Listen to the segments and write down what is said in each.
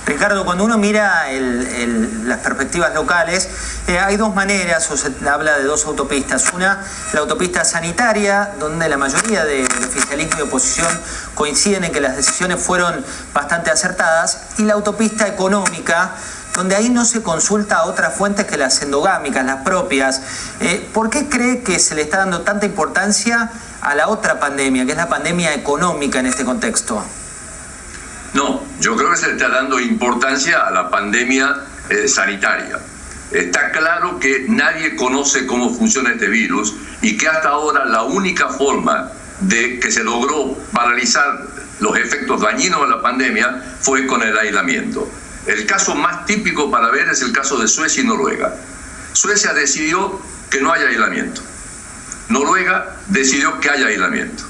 Ricardo, cuando uno mira las perspectivas locales, hay dos maneras, o se habla de dos autopistas. Una, la autopista sanitaria, donde la mayoría del oficialismo y oposición coinciden en que las decisiones fueron bastante acertadas, y la autopista económica, donde ahí no se consulta a otras fuentes que las endogámicas, las propias. ¿Por qué cree que se le está dando tanta importancia a la otra pandemia, que es la pandemia económica en este contexto? No, yo creo que se le está dando importancia a la pandemia sanitaria. Está claro que nadie conoce cómo funciona este virus y que hasta ahora la única forma de que se logró paralizar los efectos dañinos de la pandemia fue con el aislamiento. El caso más típico para ver es el caso de Suecia y Noruega. Suecia decidió que no haya aislamiento. Noruega decidió que haya aislamiento.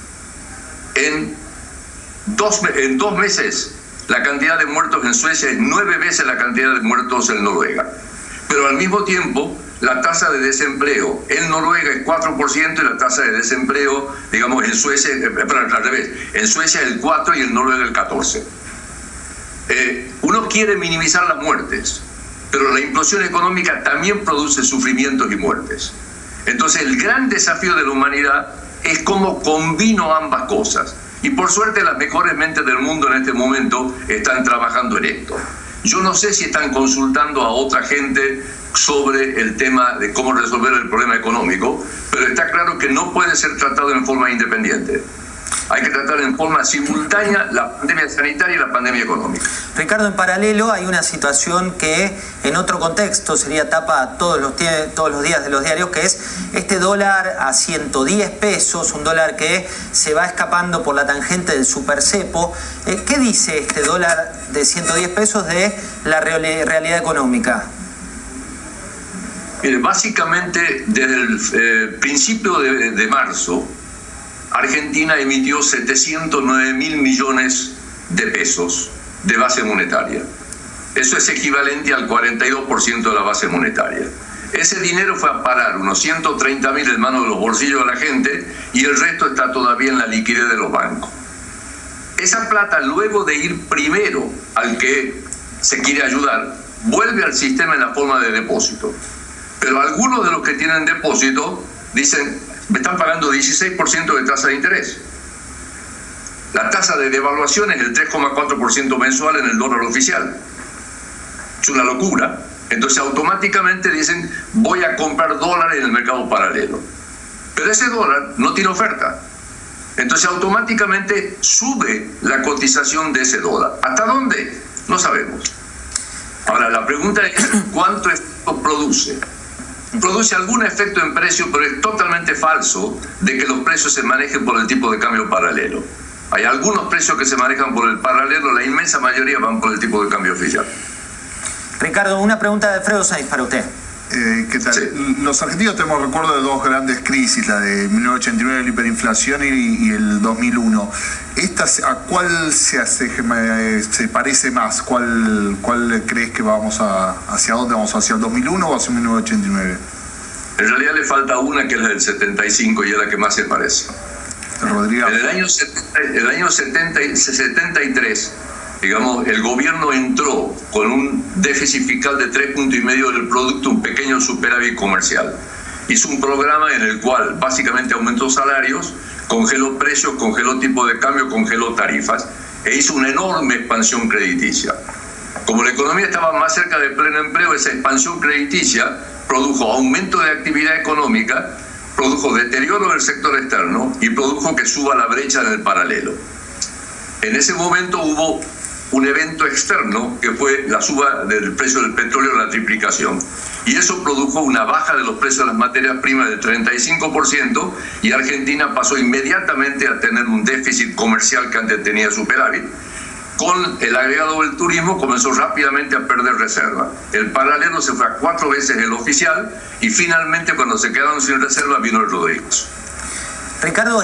En dos meses, la cantidad de muertos en Suecia es 9 veces la cantidad de muertos en Noruega. Pero al mismo tiempo, la tasa de desempleo en Noruega es 4% y la tasa de desempleo, digamos, en Suecia, al revés, en Suecia es el 4% y en Noruega el 14%. Uno quiere minimizar las muertes, pero la implosión económica también produce sufrimientos y muertes. Entonces, el gran desafío de la humanidad es cómo combino ambas cosas. Y por suerte las mejores mentes del mundo en este momento están trabajando en esto. Yo no sé si están consultando a otra gente sobre el tema de cómo resolver el problema económico, pero está claro que no puede ser tratado en forma independiente. Hay que tratar en forma simultánea la pandemia sanitaria y la pandemia económica. Ricardo, en paralelo hay una situación que en otro contexto sería tapa todos los días de los diarios, que es este dólar a 110 pesos, un dólar que se va escapando por la tangente del supercepo. ¿Qué dice este dólar de 110 pesos de la realidad económica? Mire, básicamente desde el principio de marzo, Argentina emitió 709.000 millones de pesos de base monetaria. Eso es equivalente al 42% de la base monetaria. Ese dinero fue a parar unos 130.000 en manos de los bolsillos de la gente y el resto está todavía en la liquidez de los bancos. Esa plata, luego de ir primero al que se quiere ayudar, vuelve al sistema en la forma de depósito. Pero algunos de los que tienen depósito dicen: me están pagando 16% de tasa de interés. La tasa de devaluación es el 3,4% mensual en el dólar oficial. Es una locura. Entonces automáticamente dicen: voy a comprar dólares en el mercado paralelo. Pero ese dólar no tiene oferta. Entonces automáticamente sube la cotización de ese dólar. ¿Hasta dónde? No sabemos. Ahora la pregunta es: ¿cuánto esto produce? Produce algún efecto en precio, pero es totalmente falso de que los precios se manejen por el tipo de cambio paralelo. Hay algunos precios que se manejan por el paralelo, la inmensa mayoría van por el tipo de cambio oficial. Ricardo, una pregunta de Alfredo Sainz para usted. ¿Qué tal? Sí. Los argentinos tenemos recuerdo de dos grandes crisis, la de 1989, la hiperinflación y el 2001. ¿A cuál se parece más? ¿Cuál crees que hacia dónde vamos? ¿Hacia el 2001 o hacia 1989? En realidad le falta una que es la del 75 y es la que más se parece. Rodrigo. En el año 73, digamos, el gobierno entró con un déficit fiscal de 3,5 puntos del producto, un pequeño superávit comercial. Hizo un programa en el cual básicamente aumentó salarios, congeló precios, congeló tipo de cambio, congeló tarifas e hizo una enorme expansión crediticia. Como la economía estaba más cerca del pleno empleo, esa expansión crediticia produjo aumento de actividad económica, produjo deterioro del sector externo y produjo que suba la brecha en el paralelo. En ese momento hubo un evento externo que fue la suba del precio del petróleo, la triplicación. Y eso produjo una baja de los precios de las materias primas del 35% y Argentina pasó inmediatamente a tener un déficit comercial que antes tenía superávit. Con el agregado del turismo comenzó rápidamente a perder reserva. El paralelo se fue a 4 veces el oficial y finalmente cuando se quedaron sin reserva vino el Rodríguez. Ricardo,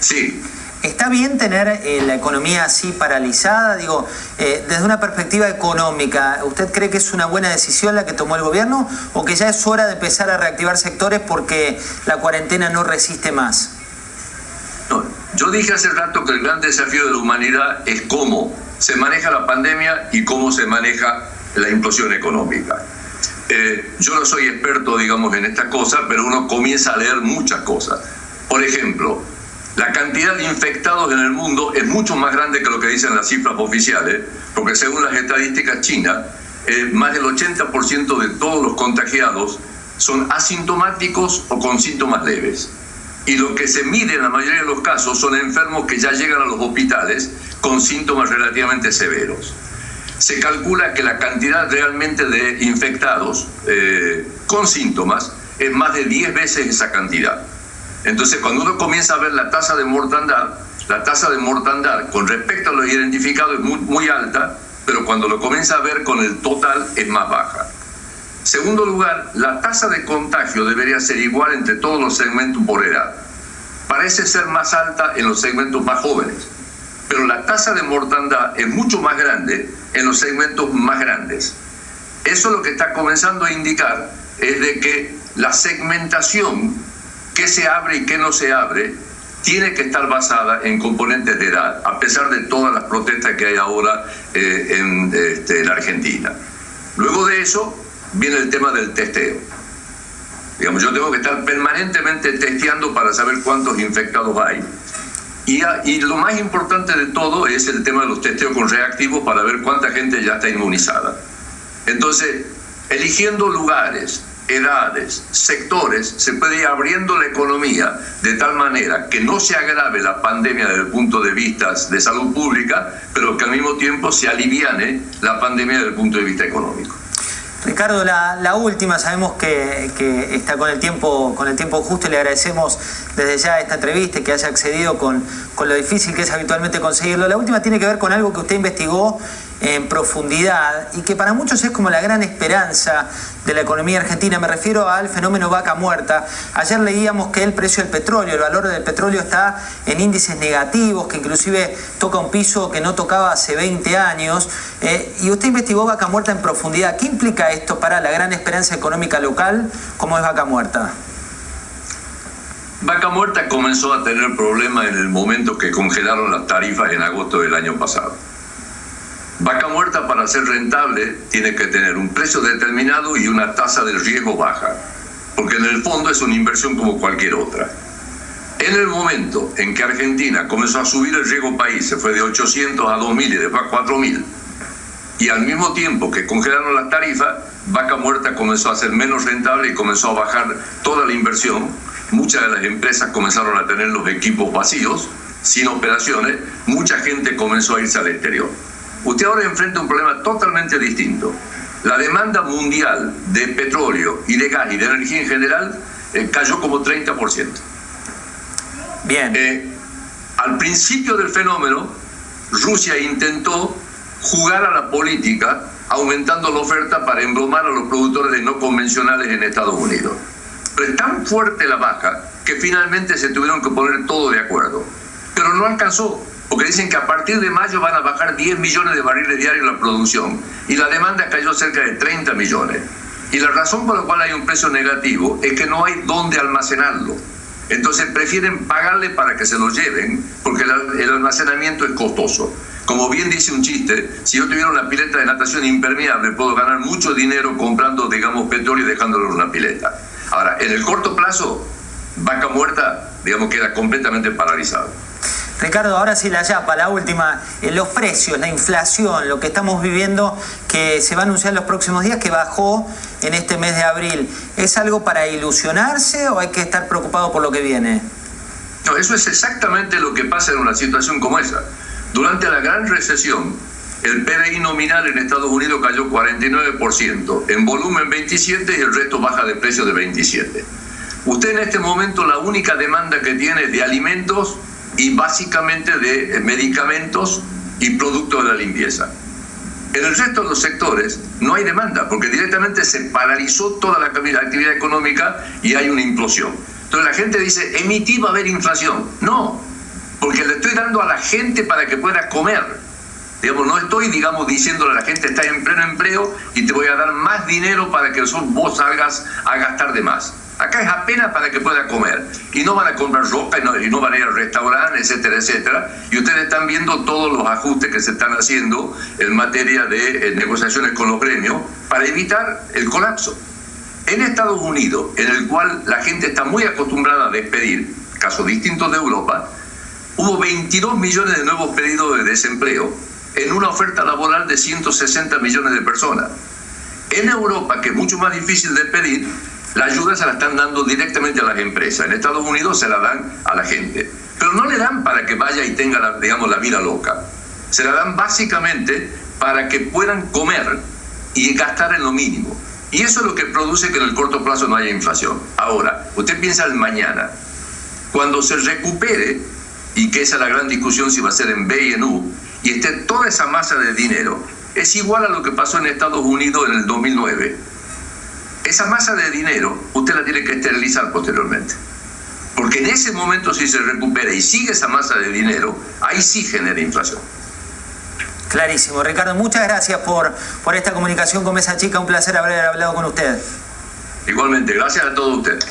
sí. ¿Está bien tener la economía así paralizada? Digo, desde una perspectiva económica, ¿usted cree que es una buena decisión la que tomó el gobierno o que ya es hora de empezar a reactivar sectores porque la cuarentena no resiste más? No, yo dije hace rato que el gran desafío de la humanidad es cómo se maneja la pandemia y cómo se maneja la implosión económica. Yo no soy experto, digamos, en estas cosas, pero uno comienza a leer muchas cosas. Por ejemplo, la cantidad de infectados en el mundo es mucho más grande que lo que dicen las cifras oficiales, porque según las estadísticas chinas, más del 80% de todos los contagiados son asintomáticos o con síntomas leves. Y lo que se mide en la mayoría de los casos son enfermos que ya llegan a los hospitales con síntomas relativamente severos. Se calcula que la cantidad realmente de infectados con síntomas es más de 10 veces esa cantidad. Entonces, cuando uno comienza a ver la tasa de mortandad con respecto a los identificados es muy alta, pero cuando lo comienza a ver con el total es más baja. Segundo lugar, la tasa de contagio debería ser igual entre todos los segmentos por edad. Parece ser más alta en los segmentos más jóvenes, pero la tasa de mortandad es mucho más grande en los segmentos más grandes. Eso lo que está comenzando a indicar es de que la segmentación, qué se abre y qué no se abre, tiene que estar basada en componentes de edad, a pesar de todas las protestas que hay ahora en la Argentina. Luego de eso viene el tema del testeo. Digamos, yo tengo que estar permanentemente testeando para saber cuántos infectados hay. Y lo más importante de todo es el tema de los testeos con reactivos para ver cuánta gente ya está inmunizada. Entonces, eligiendo lugares, edades, sectores, se puede ir abriendo la economía de tal manera que no se agrave la pandemia desde el punto de vista de salud pública, pero que al mismo tiempo se aliviane la pandemia desde el punto de vista económico. Ricardo, la última, sabemos que está con el tiempo justo y le agradecemos desde ya esta entrevista y que haya accedido con lo difícil que es habitualmente conseguirlo. La última tiene que ver con algo que usted investigó en profundidad y que para muchos es como la gran esperanza de la economía argentina. Me refiero al fenómeno vaca muerta. Ayer leíamos que el precio del petróleo, el valor del petróleo está en índices negativos, que inclusive toca un piso que no tocaba hace 20 años. Y usted investigó vaca muerta en profundidad. ¿Qué implica esto para la gran esperanza económica local? ¿Cómo es vaca muerta? Vaca muerta comenzó a tener problemas en el momento que congelaron las tarifas en agosto del año pasado. Vaca muerta, para ser rentable, tiene que tener un precio determinado y una tasa de riesgo baja, porque en el fondo es una inversión como cualquier otra. En el momento en que Argentina comenzó a subir el riesgo país, se fue de 800 a 2.000 y después a 4.000, y al mismo tiempo que congelaron las tarifas, vaca muerta comenzó a ser menos rentable y comenzó a bajar toda la inversión. Muchas de las empresas comenzaron a tener los equipos vacíos, sin operaciones, mucha gente comenzó a irse al exterior. Usted ahora enfrenta un problema totalmente distinto. La demanda mundial de petróleo y de gas y de energía en general cayó como 30%. Bien. Al principio del fenómeno, Rusia intentó jugar a la política aumentando la oferta para embromar a los productores de no convencionales en Estados Unidos. Pero es tan fuerte la baja que finalmente se tuvieron que poner todo de acuerdo. Pero no alcanzó, porque dicen que a partir de mayo van a bajar 10 millones de barriles diarios la producción y la demanda cayó cerca de 30 millones. Y la razón por la cual hay un precio negativo es que no hay dónde almacenarlo. Entonces prefieren pagarle para que se lo lleven, porque el almacenamiento es costoso. Como bien dice un chiste, si yo tuviera una pileta de natación impermeable, puedo ganar mucho dinero comprando, digamos, petróleo y dejándolo en una pileta. Ahora, en el corto plazo, vaca muerta, digamos, queda completamente paralizado. Ricardo, ahora sí la yapa, la última. Los precios, la inflación, lo que estamos viviendo, que se va a anunciar en los próximos días, que bajó en este mes de abril. ¿Es algo para ilusionarse o hay que estar preocupado por lo que viene? No, eso es exactamente lo que pasa en una situación como esa. Durante la gran recesión, el PBI nominal en Estados Unidos cayó 49%, en volumen 27% y el resto baja de precio de 27%. Usted en este momento la única demanda que tiene es de alimentos y básicamente de medicamentos y productos de la limpieza. En el resto de los sectores no hay demanda, porque directamente se paralizó toda la actividad económica y hay una implosión. Entonces la gente dice, en mi ti va a haber inflación. No, porque le estoy dando a la gente para que pueda comer. Digamos, no estoy, digamos, diciéndole a la gente, está en pleno empleo y te voy a dar más dinero para que vos salgas a gastar de más. Acá es apenas para que pueda comer. Y no van a comprar ropa y no van a ir al restaurante, etcétera, etcétera. Y ustedes están viendo todos los ajustes que se están haciendo en materia de negociaciones con los gremios para evitar el colapso. En Estados Unidos, en el cual la gente está muy acostumbrada a despedir, casos distintos de Europa, hubo 22 millones de nuevos pedidos de desempleo en una oferta laboral de 160 millones de personas. En Europa, que es mucho más difícil de pedir, la ayuda se la están dando directamente a las empresas. En Estados Unidos se la dan a la gente. Pero no le dan para que vaya y tenga, la vida loca. Se la dan básicamente para que puedan comer y gastar en lo mínimo. Y eso es lo que produce que en el corto plazo no haya inflación. Ahora, usted piensa en mañana. Cuando se recupere, y que esa es la gran discusión si va a ser en B y en U, y esté toda esa masa de dinero, es igual a lo que pasó en Estados Unidos en el 2009. Esa masa de dinero usted la tiene que esterilizar posteriormente. Porque en ese momento, si se recupera y sigue esa masa de dinero, ahí sí genera inflación. Clarísimo. Ricardo, muchas gracias por esta comunicación con Mesa Chica. Un placer haber hablado con usted. Igualmente, gracias a todos ustedes.